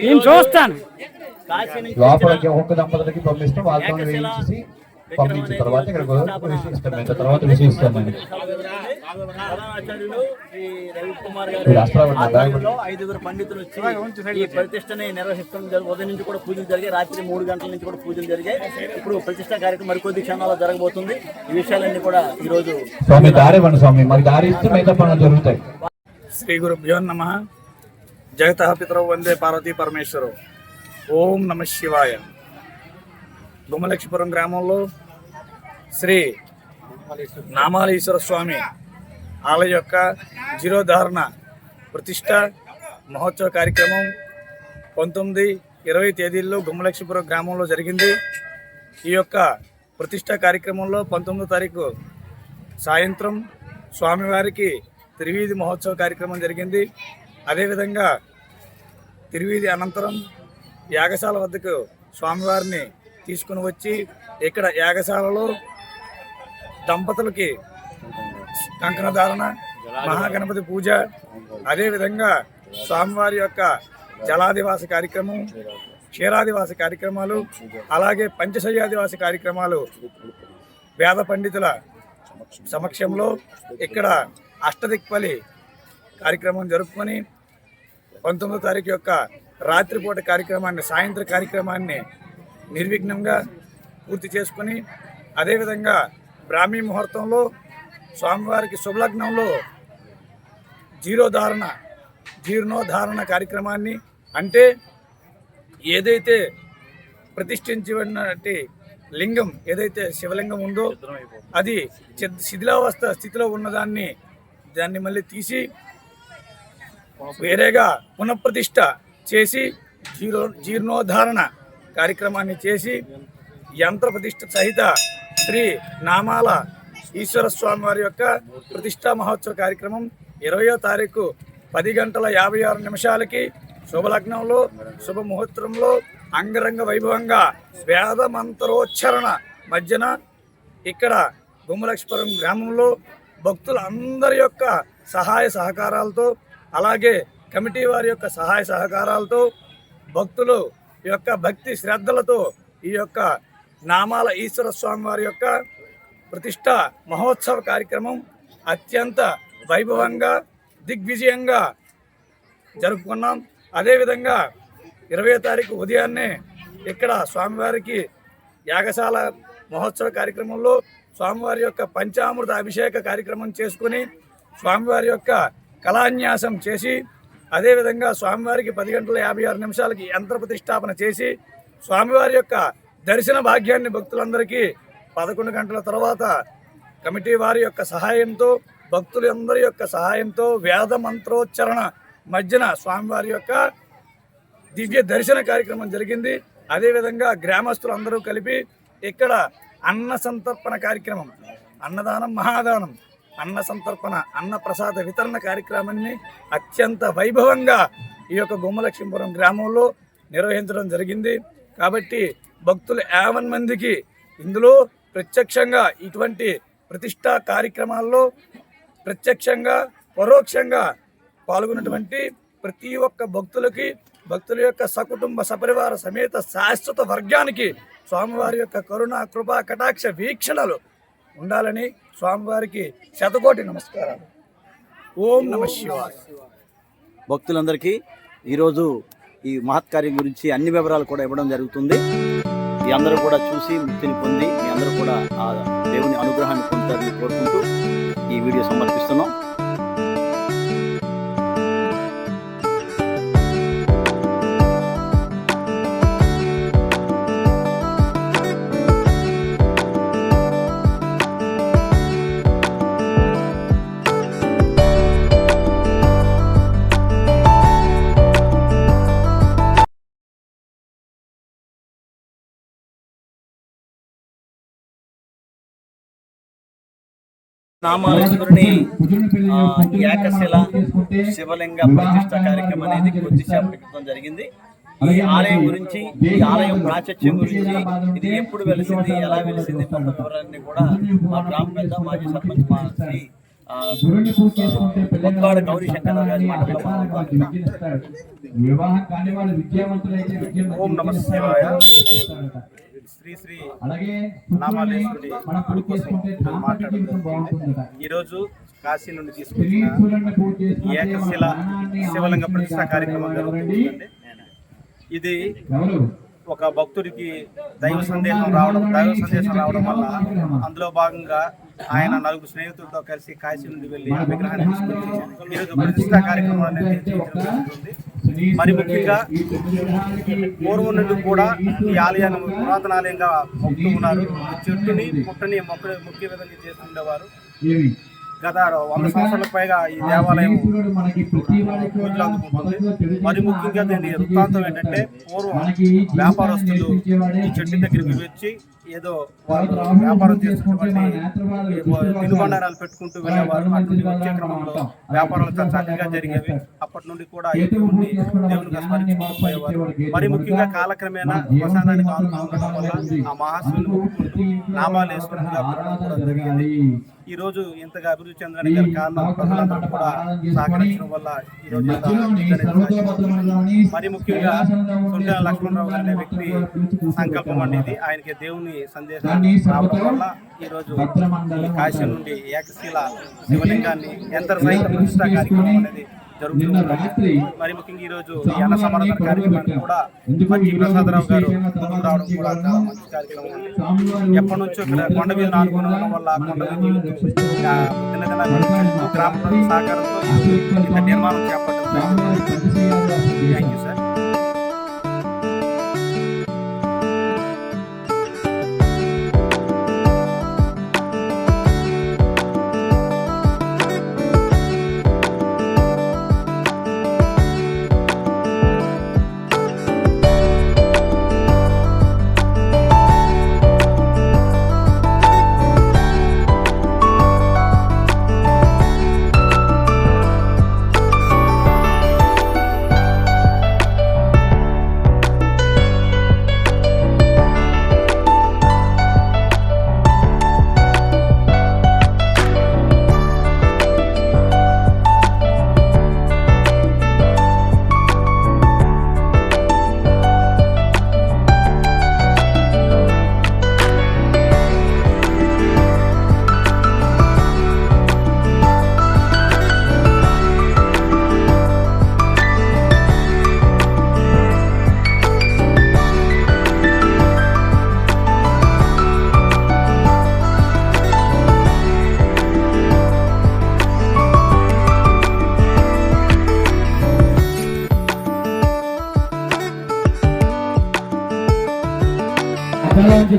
నేను చూస్తాను. లోపలికి ఒక్కొక్క దంపతులకి పంపిస్తాం, వాళ్ళతో వేయించేసి పంపించిన తర్వాత ఇక్కడ తర్వాత విశేషిస్తామండి. ఐదుగురు పండితులు వచ్చి ఈ ప్రతిష్టని నిర్వహిస్తాం. ఉదయం నుంచి కూడా పూజలు జరిగాయి, రాత్రి 3 గంటల నుంచి కూడా పూజలు జరిగాయి. ఇప్పుడు ప్రతిష్ట కార్యక్రమం మరికొద్ది క్షణాల్లో జరగబోతుంది. ఈ విషయాలన్నీ కూడా ఈ రోజు స్వామి దారి ఇవ్వండి స్వామి, మరి దారి ఇస్తే మిగతా పనులు జరుగుతాయి. శ్రీ గురుభ్యో నమః. జగతః పితరౌ వందే పార్వతీ పరమేశ్వరౌ. ఓం నమ శివాయ. గుమ్మలక్ష్మీపురం గ్రామంలో శ్రీ నామాలీశ్వర స్వామి ఆలయ యొక్క జీరోధారణ ప్రతిష్ట మహోత్సవ కార్యక్రమం 19, 20 తేదీల్లో గుమ్మలక్ష్మీపురం గ్రామంలో జరిగింది. ఈ యొక్క ప్రతిష్ట కార్యక్రమంలో 19వ తారీఖు సాయంత్రం స్వామివారికి తిరువీధి మహోత్సవ కార్యక్రమం జరిగింది. అదేవిధంగా తిరువీధి అనంతరం యాగశాల వద్దకు స్వామివారిని తీసుకుని వచ్చి ఇక్కడ యాగశాలలో దంపతులకి కంకణధారణ, మహాగణపతి పూజ, అదేవిధంగా స్వామివారి యొక్క జలాదివాస కార్యక్రమం, క్షీరాదివాస కార్యక్రమాలు, అలాగే పంచశయ్యాదివాస కార్యక్రమాలు వేద పండితుల సమక్షంలో ఇక్కడ అష్టదిక్పలి కార్యక్రమం జరుపుకొని 19వ తారీఖు యొక్క రాత్రిపూట కార్యక్రమాన్ని, సాయంత్ర కార్యక్రమాన్ని నిర్విఘ్నంగా పూర్తి చేసుకుని, అదేవిధంగా బ్రాహ్మీ ముహూర్తంలో స్వామివారికి శుభలగ్నంలో జీర్ణోధారణ కార్యక్రమాన్ని, అంటే ఏదైతే ప్రతిష్ఠించబడినటువంటి లింగం ఏదైతే శివలింగం ఉందో అది శిథిలావస్థ స్థితిలో ఉన్నదాన్ని మళ్ళీ తీసి వేరేగా పునఃప్రతిష్ఠ చేసి జీర్ణోధారణ కార్యక్రమాన్ని చేసి యంత్ర ప్రతిష్ఠ సహిత శ్రీ నామాల ఈశ్వర స్వామి వారి యొక్క ప్రతిష్టా మహోత్సవ కార్యక్రమం 20వ తారీఖు 10:56 శుభలగ్నంలో శుభముహూర్తంలో అంగరంగ వైభవంగా వేద మంత్రోచ్చరణ మధ్యన ఇక్కడ గుమ్మలక్ష్మీపురం గ్రామంలో భక్తులందరి యొక్క సహాయ సహకారాలతో, అలాగే కమిటీ వారి యొక్క సహాయ సహకారాలతో, భక్తులు యొక్క భక్తి శ్రద్ధలతో ఈ యొక్క నామాల ఈశ్వర స్వామి వారి యొక్క ప్రతిష్ట మహోత్సవ కార్యక్రమం అత్యంత వైభవంగా దిగ్విజయంగా జరుపుకున్నాం. అదేవిధంగా 20వ తారీఖు ఉదయాన్నే ఇక్కడ స్వామివారికి యాగశాల మహోత్సవ కార్యక్రమంలో స్వామివారి యొక్క పంచామృత అభిషేక కార్యక్రమం చేసుకుని స్వామివారి యొక్క కళాన్యాసం చేసి, అదేవిధంగా స్వామివారికి 10:56 యంత్ర ప్రతిష్టాపన చేసి స్వామివారి యొక్క దర్శన భాగ్యాన్ని భక్తులందరికీ 11 గంటల తర్వాత కమిటీ వారి యొక్క సహాయంతో, భక్తులందరి యొక్క సహాయంతో వేద మంత్రోచ్చరణ మధ్యన స్వామివారి యొక్క దివ్య దర్శన కార్యక్రమం జరిగింది. అదేవిధంగా గ్రామస్తులందరూ కలిపి ఇక్కడ అన్న సంతర్పణ కార్యక్రమం, అన్నదానం మహాదానం, అన్న సంతర్పణ, అన్న ప్రసాద వితరణ కార్యక్రమాన్ని అత్యంత వైభవంగా ఈ యొక్క గుమ్మలక్ష్మీపురం గ్రామంలో నిర్వహించడం జరిగింది. కాబట్టి భక్తులు 50 మందికి ఇందులో ప్రత్యక్షంగా ఇటువంటి ప్రతిష్టా కార్యక్రమాల్లో ప్రత్యక్షంగా పరోక్షంగా పాల్గొన్నటువంటి ప్రతి ఒక్క భక్తులకి, భక్తుల యొక్క సకుటుంబ సపరివార సమేత శాశ్వత వర్గానికి స్వామివారి యొక్క కరుణ కృపా కటాక్ష వీక్షణలు ఉండాలని స్వామివారికి శతకోటి నమస్కారాలు. ఓం నమ శివాయ. భక్తులందరికీ ఈరోజు ఈ మహత్కార్యం గురించి అన్ని వివరాలు కూడా ఇవ్వడం జరుగుతుంది. మీ అందరూ కూడా చూసి ముక్తిని పొంది మీ అందరూ కూడా ఆ దేవుని అనుగ్రహాన్ని పొందుతారని కోరుకుంటూ ఈ వీడియో సమర్పిస్తున్నాం. నామాలేశ్వరుని ఏకశిల శివలింగ ప్రతిష్ట కార్యక్రమం అనేది కొద్దిసేపటి క్రితం జరిగింది. ఈ ఆలయం గురించి, ఈ ఆలయం ప్రాచుర్యం గురించి, ఇది ఎప్పుడు వెలిసింది, ఎలా వెలిసింది, వివరాలన్నీ కూడా మా గ్రామ పెద్ద మాజీ సర్పంచ్ శ్రీ గురుని పూజ చేసుకుంటే బొక్కాడ గౌరీశంకరరావు గారి మాటల్లో మనం భాగంగా వివాహం కాని వాళ్ళు విద్యావంతులైతే ఓం నమః శివాయ. శ్రీ శ్రీ అలాగే నామాలేశ్వరుడి మనం పూజ చేసుకుంటే దాంపత్య జీవితం బాగుంటుందట. ఈరోజు కాశీ నుండి స్త్రీ తీసుకొచ్చిన పురుషులను పూజ చేసుకుంటే ఏకశిల మన ప్రాణాన్ని శివలింగ ఆయుష్ని ప్రతిష్ఠా కార్యక్రమం కాపాడేవాడు జరుగుతుందండి. ఇది ఎవరు? ఒక భక్తుడికి దైవ సందేశం రావడం వల్ల అందులో భాగంగా ఆయన నలుగురు స్నేహితులతో కలిసి కాశీ నుండి వెళ్ళి ఆ విగ్రహాన్ని తీసుకొచ్చి ఈరోజు ప్రతిష్ఠా కార్యక్రమం అనేది నిర్వహించడం జరుగుతుంది. మరి ముఖ్యంగా పూర్వం నుండి కూడా ఈ ఆలయాన్ని పురాతన ఆలయంగా మొక్కుతూ ఉన్నారు. చెట్టుని పుట్టని ముఖ్య విధంగా చేస్తుండేవారు. గత 100 సంవత్సరాలకు పైగా ఈ దేవాలయం పూజలు అందుకుంటుంది. మరి ముఖ్యంగా దీని వృత్తాంతం ఏంటంటే పూర్వం వ్యాపారస్తులు ఈ చెట్టు దగ్గరికి వచ్చి ఏదో వాళ్ళు వ్యాపారం చేసుకున్నటువంటి తినుబండారాలు పెట్టుకుంటూ వెళ్ళేవారు. అటువంటి వచ్చే క్రమంలో వ్యాపారాలు చాలా చక్కగా జరిగేవి. అప్పటి నుండి కూడా ఈ దేవుడిని స్మరించుకుంటూ పోయేవారు. మరి ముఖ్యంగా కాలక్రమేణా శ్మశానానికి ఆనుకుని ఉండడం వల్ల ఆ మహాశివుని నామాలేశ్వరునిగా పిలవడం కూడా జరిగింది. ఈ రోజు ఇంతగా అభివృద్ధి చెందడానికి గల కారణం ప్రజలందరూ కూడా సహకరించడం వల్ల ఈ రోజు మరి ముఖ్యంగా సుందర లక్ష్మణరావు గారి వ్యక్తి సంకల్పం అనేది ఆయనకి దేవుని సందేశాన్ని రావడం వల్ల ఈ రోజు ఈ కాశీ నుండి ఏకశిల శివలింగాన్ని యంత్ర సహిత ప్రతిష్ఠా కార్యక్రమం అనేది జరుగుతుంది. మరి ముఖ్యంగా ఈ రోజు ఈ అన్న సమారాధన కార్యక్రమాన్ని కూడా మంచి ప్రసాదరావు గారు ముందుకు రావడం కూడా చాలా మంచి కార్యక్రమం. ఎప్పటి నుంచో ఇక్కడ కొండ మీద ఆనుకుని ఉండడం వల్ల కొండ గ్రామ ప్రజల సహకారంతో ఇంత నిర్మాణం చేపట్టడం. Thank you sir.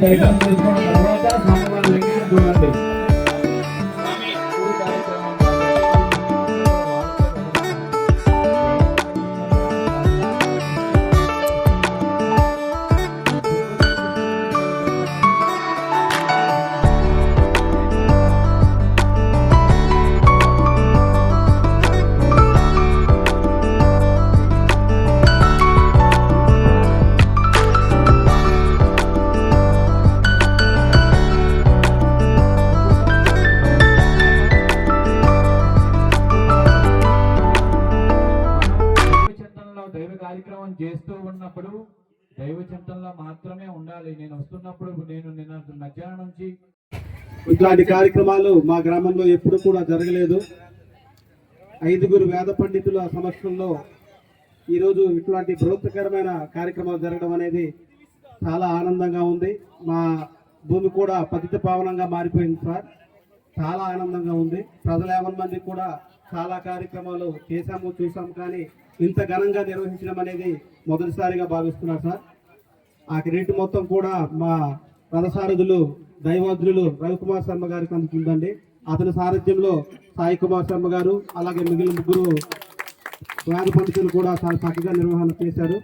దర్శనం చేసుకున్న తర్వాత స్వామివారి లింగాన్ని చూడండి. కార్యక్రమం చేస్తూ ఉన్నప్పుడు దైవ చింతనలో మాత్రమే ఉండాలి. నేను వస్తున్నప్పుడు నిన్న మధ్యాహ్నం నుంచి ఇట్లాంటి కార్యక్రమాలు మా గ్రామంలో ఎప్పుడు కూడా జరగలేదు. 5గురు వేద పండితుల సమక్షంలో ఈరోజు ఇట్లాంటి బృహత్కరమైన కార్యక్రమాలు జరగడం అనేది చాలా ఆనందంగా ఉంది. మా భూమి కూడా పతిత పావనంగా మారిపోయింది సార్. చాలా ఆనందంగా ఉంది. ప్రజలు 50 మంది కూడా చాలా కార్యక్రమాలు చేశాము చూసాము, కానీ ఇంత ఘనంగా నిర్వహించడం అనేది మొదటిసారిగా భావిస్తున్నారు సార్. ఆ క్రెడిట్ మొత్తం కూడా మా రథసారథులు దైవజ్ఞులు రవికుమార్ శర్మ గారికి అందుతుందండి. అతని సారథ్యంలో సాయి కుమార్ శర్మ గారు అలాగే మిగిలిన 3 వేద పండితులు కూడా చాలా చక్కగా నిర్వహణ చేశారు.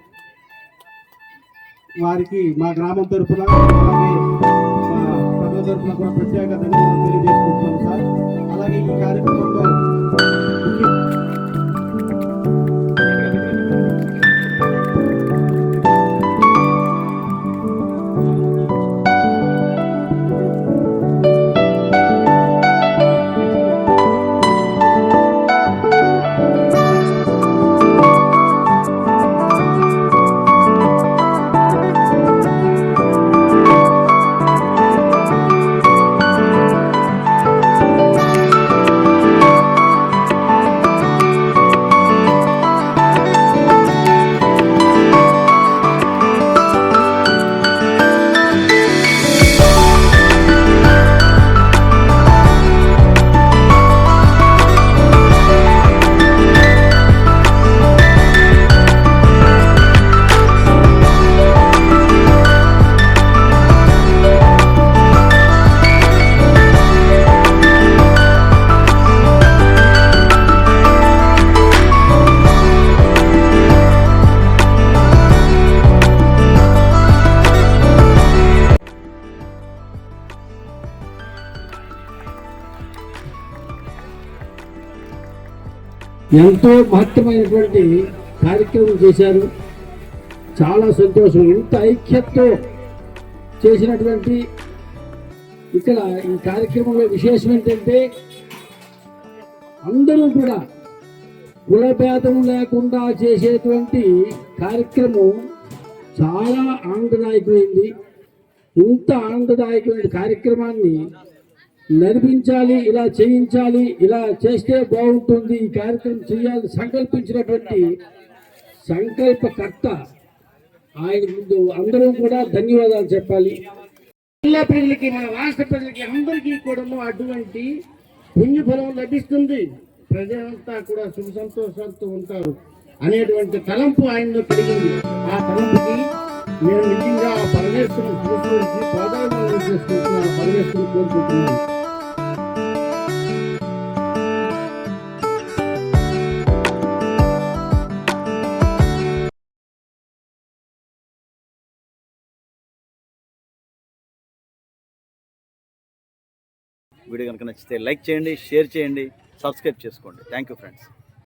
వారికి మా గ్రామం తరఫున అలాగే మా ప్రజల తరఫున కూడా ప్రత్యేక ధన్యవాదాలు తెలియజేసుకుంటున్నాం సార్. అలాగే ఈ కార్యక్రమంలో ఎంతో మహత్తరమైనటువంటి కార్యక్రమం చేశారు. చాలా సంతోషం. ఇంత ఐక్యతతో చేసినటువంటి ఇక్కడ ఈ కార్యక్రమంలో విశేషం ఏంటంటే అందరూ కూడా కులభేదం లేకుండా చేసేటువంటి కార్యక్రమం చాలా ఆనందదాయకమైంది. ఇంత ఆనందదాయకమైన కార్యక్రమాన్ని నడిపించాలి, ఇలా చేయించాలి, ఇలా చేస్తే బాగుంటుంది, ఈ కార్యక్రమం చేయాలి సంకల్పించినటువంటి సంకల్పకర్త ఆయన ముందు అందరం కూడా ధన్యవాదాలు చెప్పాలి. జిల్లా ప్రజలకి, మన రాష్ట్ర ప్రజలకి అందరికీ కూడా అటువంటి పుణ్యఫలం లభిస్తుంది, ప్రజలంతా కూడా సుఖ సంతోషాలతో ఉంటారు అనేటువంటి తలంపు ఆయనలో కలిగింది. ఆ తలంపుకి నేను నిజంగా పరమేశ్వరుని చూసి పాదాలను చేసుకుంటున్నాను, పరమేశ్వరుని కోరుకుంటున్నాను. వీడియో కనుక నచ్చితే లైక్ చేయండి, షేర్ చేయండి, సబ్స్క్రైబ్ చేసుకోండి. Thank you friends.